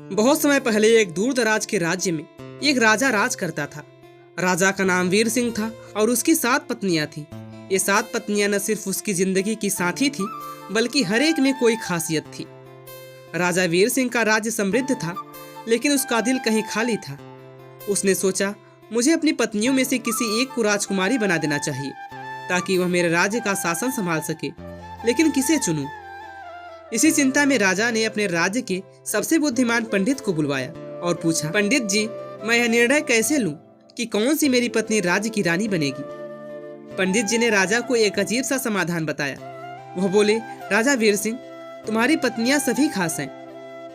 बहुत समय पहले एक दूर दराज के राज्य में एक राजा राज करता था। राजा का नाम वीर सिंह था और उसकी 7 पत्नियां थीं। ये 7 पत्नियां न सिर्फ उसकी जिंदगी की साथी थी, बल्कि हर एक में कोई खासियत थी। राजा वीर सिंह का राज्य समृद्ध था, लेकिन उसका दिल कहीं खाली था। उसने सोचा, मुझे अपनी पत्नियों में से किसी एक को राजकुमारी बना देना चाहिए, ताकि वह मेरे राज्य का शासन संभाल सके। लेकिन किसे चुनूं? इसी चिंता में राजा ने अपने राज्य के सबसे बुद्धिमान पंडित को बुलवाया और पूछा, पंडित जी, मैं यह निर्णय कैसे लूं कि कौन सी मेरी पत्नी राज्य की रानी बनेगी? पंडित जी ने राजा को एक अजीब सा समाधान बताया। वह बोले, राजा वीर सिंह, तुम्हारी पत्नियां सभी खास हैं,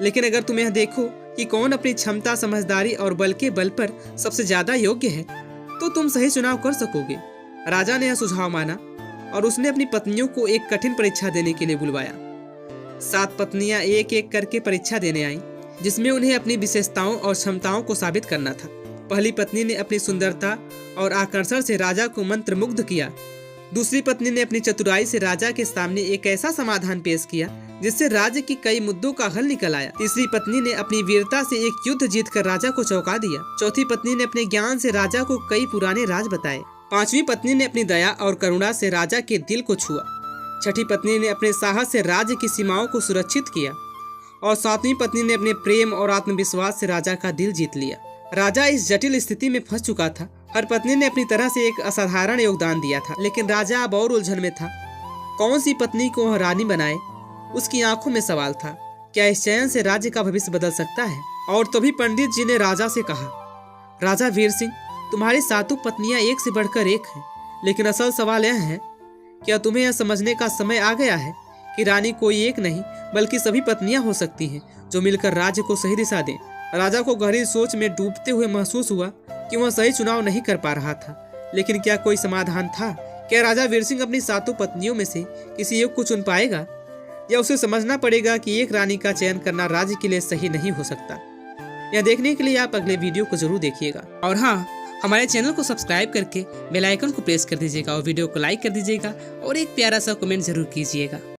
लेकिन अगर तुम यह देखो कि कौन अपनी क्षमता, समझदारी और बल के बल पर सबसे ज्यादा योग्य है, तो तुम सही चुनाव कर सकोगे। राजा ने यह सुझाव माना और उसने अपनी पत्नियों को एक कठिन परीक्षा देने के लिए बुलवाया। 7 पत्नियां एक एक करके परीक्षा देने आईं, जिसमें उन्हें अपनी विशेषताओं और क्षमताओं को साबित करना था। पहली पत्नी ने अपनी सुंदरता और आकर्षण से राजा को मंत्रमुग्ध किया। दूसरी पत्नी ने अपनी चतुराई से राजा के सामने एक ऐसा समाधान पेश किया जिससे राज्य की कई मुद्दों का हल निकल आया। तीसरी पत्नी ने अपनी वीरता से एक युद्ध जीतकर राजा को चौंका दिया। चौथी पत्नी ने अपने ज्ञान से राजा को कई पुराने राज बताए। 5वीं पत्नी ने अपनी दया और करुणा से राजा के दिल को छुआ। 6ठी पत्नी ने अपने साहस से राज्य की सीमाओं को सुरक्षित किया और 7वीं पत्नी ने अपने प्रेम और आत्मविश्वास से राजा का दिल जीत लिया। राजा इस जटिल स्थिति में फंस चुका था। हर पत्नी ने अपनी तरह से एक असाधारण योगदान दिया था, लेकिन राजा अब और उलझन में था। कौन सी पत्नी को वह रानी बनाए, उसकी आंखों में सवाल था। क्या इस चयन से राज्य का भविष्य बदल सकता है? और तभी पंडित जी ने राजा से कहा, राजा वीर सिंह, तुम्हारी 7 पत्नियां एक से बढ़कर एक हैं, लेकिन असल सवाल यह है, क्या तुम्हें यह समझने का समय आ गया है कि रानी कोई एक नहीं बल्कि सभी पत्नियां हो सकती हैं, जो मिलकर राज्य को सही दिशा दें। राजा को गहरी सोच में डूबते हुए महसूस हुआ कि वह सही चुनाव नहीं कर पा रहा था, लेकिन क्या कोई समाधान था? क्या राजा वीर सिंह अपनी 7 पत्नियों में से किसी एक को चुन पाएगा, या उसे समझना पड़ेगा कि एक रानी का चयन करना राज्य के लिए सही नहीं हो सकता? यह देखने के लिए आप अगले वीडियो को जरूर देखिएगा। और हाँ, हमारे चैनल को सब्सक्राइब करके बेल आइकन को प्रेस कर दीजिएगा और वीडियो को लाइक कर दीजिएगा और एक प्यारा सा कमेंट जरूर कीजिएगा।